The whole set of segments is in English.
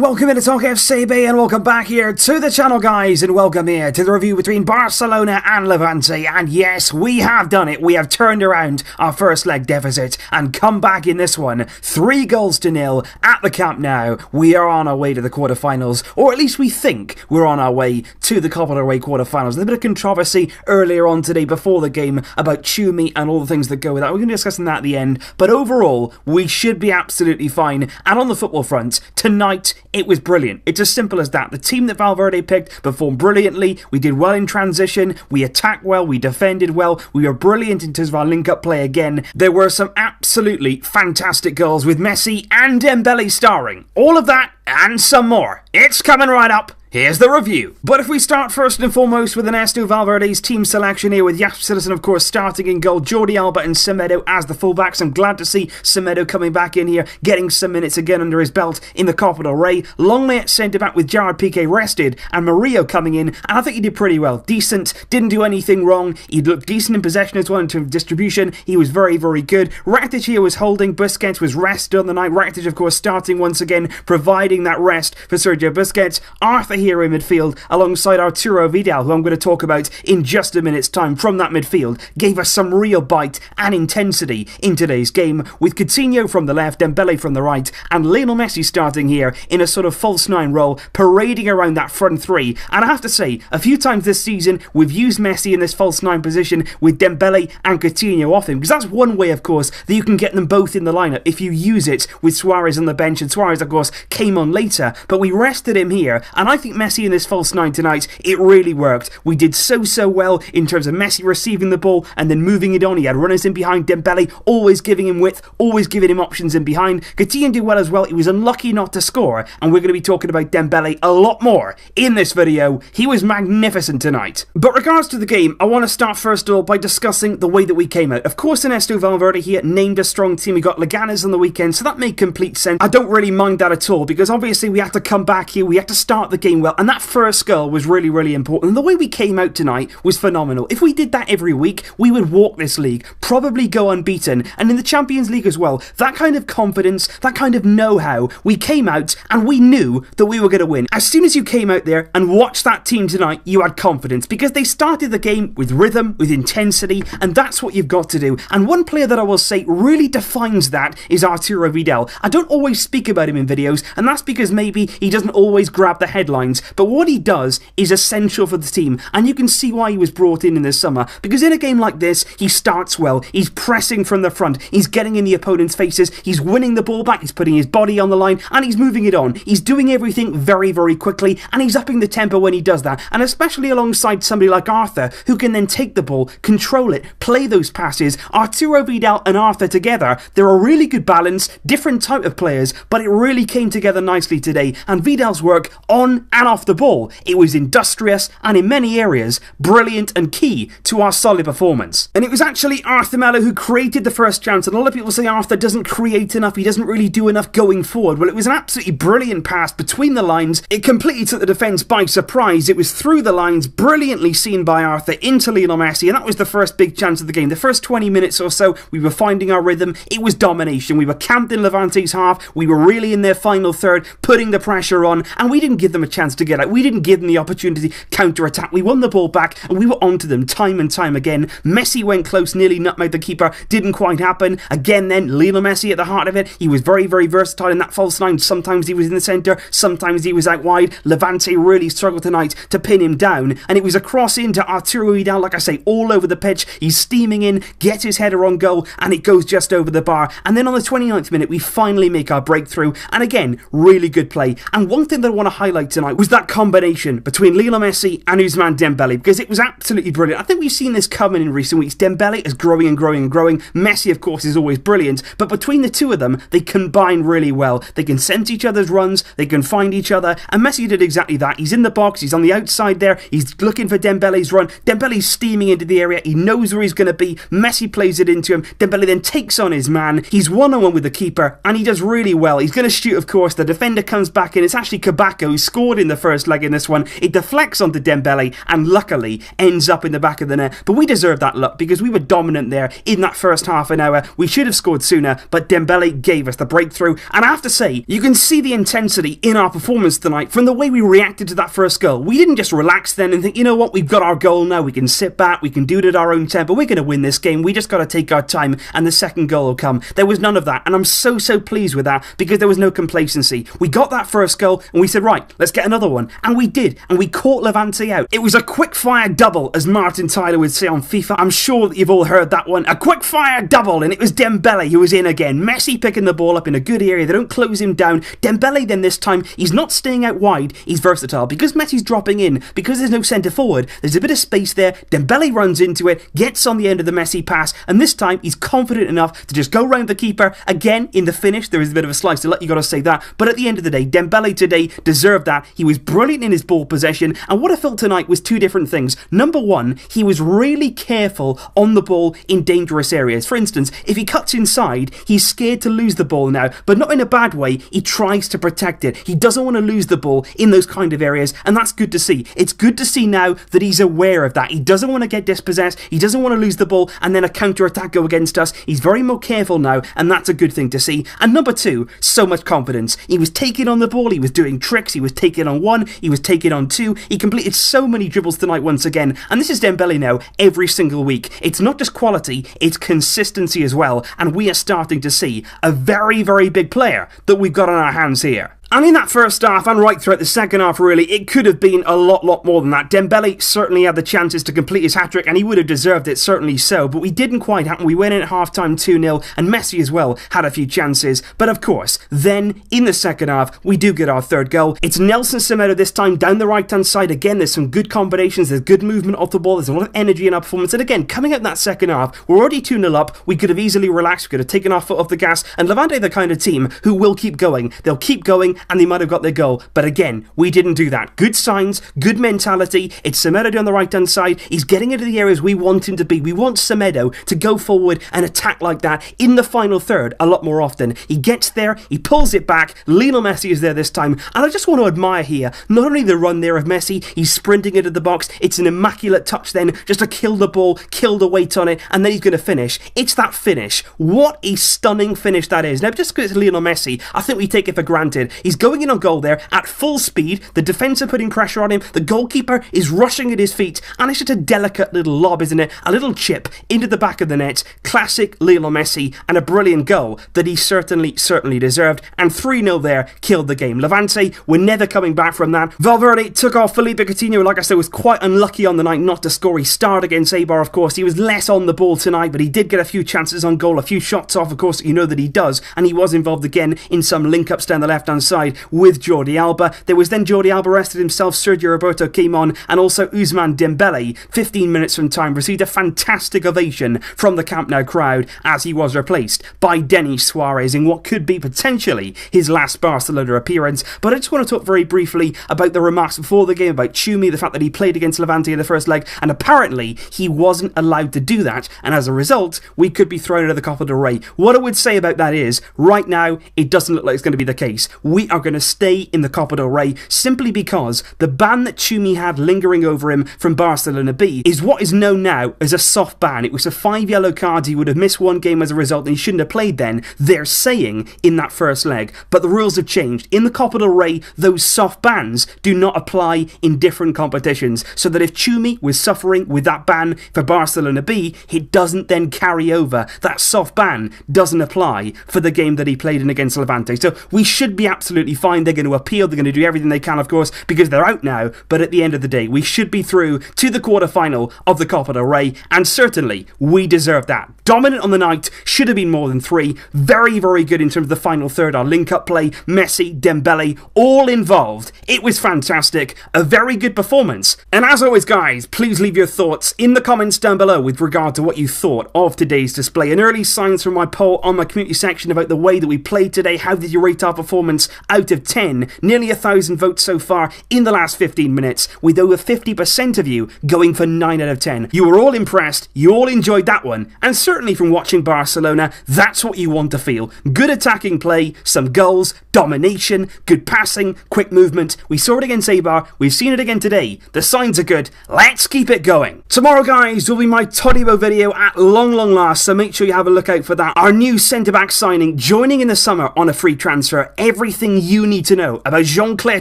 and welcome into Talk FCB and welcome back here to the channel, guys, and welcome here to the review between Barcelona and Levante. And yes, we have done it. We have turned around our first leg deficit and come back in this one 3-0 at the Camp Nou. We are on our way to the quarterfinals, or at least we think we're on our way to the Copa Del Rey quarterfinals. There's a bit of controversy earlier on today before the game about chew meat and all the things that go with that. We're going to discuss that at the end, but overall we should be absolutely fine. And on the football front tonight, it was brilliant. It's as simple as that. The team that Valverde picked performed brilliantly. We did well in transition. We attacked well. We defended well. We were brilliant in terms of our link-up play again. There were some absolutely fantastic goals with Messi and Dembele starring. All of that and some more. It's coming right up. Here's the review. But if we start first and foremost with Ernesto Valverde's team selection here, with Jasper Citizen, of course, starting in goal, Jordi Alba and Semedo as the fullbacks. I'm glad to see Semedo coming back in here, getting some minutes again under his belt in the Copa del Rey. Longley at centre-back with Gerard Piqué rested, and Murillo coming in, and I think he did pretty well. Decent, didn't do anything wrong. He looked decent in possession as well in terms of distribution. He was very, very good. Rakitic here was holding. Busquets was rested on the night. Rakitic, of course, starting once again, providing that rest for Sergio Busquets. Arthur here in midfield alongside Arturo Vidal, who I'm going to talk about in just a minute's time from that midfield, gave us some real bite and intensity in today's game, with Coutinho from the left, Dembele from the right, and Lionel Messi starting here in a sort of false nine role, parading around that front three. And I have to say, a few times this season we've used Messi in this false nine position with Dembele and Coutinho off him, because that's one way, of course, that you can get them both in the lineup if you use it with Suarez on the bench. And Suarez, of course, came on later, but we rested him here, and I think Messi in this false nine tonight, it really worked. We did so well in terms of Messi receiving the ball and then moving it on. He had runners in behind. Dembele always giving him width, always giving him options in behind. Coutinho did well as well. He was unlucky not to score, and we're going to be talking about Dembele a lot more in this video. He was magnificent tonight. But regards to the game, I want to start first of all by discussing the way that we came out. Of course, Ernesto Valverde here named a strong team. We got Leganes on the weekend, so that made complete sense. I don't really mind that at all, because obviously we had to come back here, we had to start the game well, and that first goal was really important. And the way we came out tonight was phenomenal. If we did that every week, we would walk this league, probably go unbeaten, and in the Champions League as well. That kind of confidence, that kind of know-how, we came out and we knew that we were going to win. As soon as you came out there and watched that team tonight, you had confidence, because they started the game with rhythm, with intensity, and that's what you've got to do. And one player that I will say really defines that is Arturo Vidal. I don't always speak about him in videos, and that's because maybe he doesn't always grab the headlines, but what he does is essential for the team, and you can see why he was brought in this summer, because in a game like this, he starts well, he's pressing from the front, he's getting in the opponent's faces, he's winning the ball back, he's putting his body on the line, and he's moving it on. He's doing everything very quickly, and he's upping the tempo when he does that, and especially alongside somebody like Arthur, who can then take the ball, control it, play those passes. Arturo Vidal and Arthur together, they're a really good balance, different type of players, but it really came together nicely today, and Vidal's work on and off the ball, it was industrious and in many areas brilliant and key to our solid performance. And it was actually Arthur Melo who created the first chance, and a lot of people say Arthur doesn't create enough, he doesn't really do enough going forward. Well, it was an absolutely brilliant pass between the lines. It completely took the defence by surprise. It was through the lines, brilliantly seen by Arthur into Lionel Messi, and that was the first big chance of the game. The first 20 minutes or so, we were finding our rhythm. It was domination. We were camped in Levante's half. We were really in their final third, putting the pressure on, and we didn't give them a chance to get out. We didn't give them the opportunity counter-attack. We won the ball back and we were onto them time and time again. Messi went close, nearly nutmegged the keeper, didn't quite happen. Again then, Lionel Messi at the heart of it. He was very versatile in that false line. Sometimes he was in the centre, sometimes he was out wide. Levante really struggled tonight to pin him down, and it was a cross into Arturo Vidal, like I say, all over the pitch. He's steaming in, gets his header on goal, and it goes just over the bar. And then on the 29th minute, we finally make our breakthrough, and again, really good play. And one thing that I want to highlight tonight was that combination between Lionel Messi and Ousmane Dembele, because it was absolutely brilliant. I think we've seen this coming in recent weeks. Dembele is growing. Messi, of course, is always brilliant, but between the two of them, they combine really well. They can sense each other's runs, they can find each other, and Messi did exactly that. He's in the box, he's on the outside there, he's looking for Dembele's run. Dembele's steaming into the area, he knows where he's going to be. Messi plays it into him. Dembele then takes on his man. He's one-on-one with the keeper, and he does really well. He's going to shoot, of course. The defender comes back in. It's actually Kabako who scored in the first leg in this one. It deflects onto Dembele and luckily ends up in the back of the net. But we deserved that luck because we were dominant there in that first half an hour. We should have scored sooner, but Dembele gave us the breakthrough. And I have to say, you can see the intensity in our performance tonight from the way we reacted to that first goal. We didn't just relax then and think, you know what, we've got our goal now, we can sit back, we can do it at our own tempo, we're going to win this game, we just got to take our time and the second goal will come. There was none of that, and I'm so pleased with that because there was no complacency. We got that first goal and we said, right, let's get another one, and we did, and we caught Levante out. It was a quick fire double, as Martin Tyler would say on FIFA. I'm sure that you've all heard that one. A quick fire double, and it was Dembele who was in again. Messi picking the ball up in a good area, they don't close him down. Dembele then this time, he's not staying out wide, he's versatile. Because Messi's dropping in, because there's no centre forward, there's a bit of space there. Dembele runs into it, gets on the end of the Messi pass, and this time he's confident enough to just go round the keeper. Again, in the finish, there is a bit of a slice to let, you got to say that. But at the end of the day, Dembele today deserved that. He was brilliant in his ball possession, and what I felt tonight was two different things. Number one, he was really careful on the ball in dangerous areas. For instance, if he cuts inside, he's scared to lose the ball now, but not in a bad way. He tries to protect it. He doesn't want to lose the ball in those kind of areas, and that's good to see. It's good to see now that he's aware of that. He doesn't want to get dispossessed. He doesn't want to lose the ball and then a counter-attack go against us. He's very more careful now, and that's a good thing to see. And number two, so much confidence. He was taking on the ball, he was doing tricks, he was taking on one, he was taking on two. He completed so many dribbles tonight once again, and this is Dembele now every single week. It's not just quality, it's consistency as well, and we are starting to see a very big player that we've got on our hands here. And in that first half, and right throughout the second half really, it could have been a lot more than that. Dembele certainly had the chances to complete his hat-trick, and he would have deserved it, certainly so, but we didn't quite happen. We went in at half-time 2-0, and Messi as well had a few chances. But of course, then, in the second half, we do get our third goal. It's Nelson Semedo this time, down the right-hand side. Again, there's some good combinations, there's good movement off the ball, there's a lot of energy in our performance, and again, coming out in that second half, we're already 2-0 up, we could have easily relaxed, we could have taken our foot off the gas, and Levante are the kind of team who will keep going. They'll keep going, and they might have got their goal, but again, we didn't do that. Good signs, good mentality. It's Semedo on the right-hand side. He's getting into the areas we want him to be. We want Semedo to go forward and attack like that in the final third a lot more often. He gets there, he pulls it back. Lionel Messi is there this time, and I just want to admire here, not only the run there of Messi, he's sprinting into the box. It's an immaculate touch then, just to kill the ball, kill the weight on it, and then he's going to finish. It's that finish. What a stunning finish that is. Now, just because it's Lionel Messi, I think we take it for granted. He's going in on goal there at full speed, the defence are putting pressure on him, the goalkeeper is rushing at his feet, and it's just a delicate little lob, isn't it? A little chip into the back of the net. Classic Lionel Messi, and a brilliant goal that he certainly deserved, and 3-0 there killed the game. Levante were never coming back from that. Valverde took off Felipe Coutinho, like I said, was quite unlucky on the night not to score. He starred against Eibar, of course. He was less on the ball tonight, but he did get a few chances on goal, a few shots off, of course, you know that he does, and he was involved again in some link-ups down the left-hand side with Jordi Alba. There was then Jordi Alba rested himself, Sergio Roberto came on, and also Ousmane Dembele, 15 minutes from time, received a fantastic ovation from the Camp Nou crowd as he was replaced by Denis Suarez in what could be potentially his last Barcelona appearance. But I just want to talk very briefly about the remarks before the game about Tchoumi, the fact that he played against Levante in the first leg, and apparently he wasn't allowed to do that, and as a result, we could be thrown out of the Copa del Rey. What I would say about that is, right now, it doesn't look like it's going to be the case. We are going to stay in the Copa del Rey simply because the ban that Tchoumi had lingering over him from Barcelona B is what is known now as a soft ban. It was a 5 yellow cards, he would have missed one game as a result and he shouldn't have played then, they're saying in that first leg. But the rules have changed. In the Copa del Rey, those soft bans do not apply in different competitions, so that if Tchoumi was suffering with that ban for Barcelona B, it doesn't then carry over. That soft ban doesn't apply for the game that he played in against Levante. So we should be absolutely fine. They're going to appeal, they're going to do everything they can, of course, because they're out now, but at the end of the day, we should be through to the quarter-final of the Copa del Rey, and certainly we deserve that. Dominant on the night, should have been more than 3. Very good in terms of the final third. Our link-up play, Messi, Dembele, all involved. It was fantastic. A very good performance. And as always, guys, please leave your thoughts in the comments down below with regard to what you thought of today's display. And early signs from my poll on my community section about the way that we played today. How did you rate our performance? out of 10. Nearly 1,000 votes so far in the last 15 minutes, with over 50% of you going for 9 out of 10. You were all impressed, you all enjoyed that one, and certainly from watching Barcelona, that's what you want to feel. Good attacking play, some goals, domination, good passing, quick movement. We saw it against Eibar, we've seen it again today. The signs are good, let's keep it going. Tomorrow, guys, will be my Todibo video at long last, so make sure you have a look out for that. Our new centre-back signing, joining in the summer on a free transfer. Everything you need to know about Jean-Claire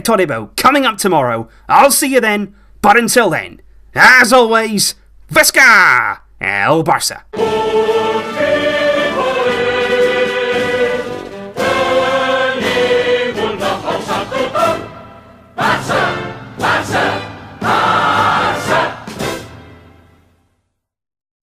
Todibo coming up tomorrow. I'll see you then, but until then, as always, Visca El Barça.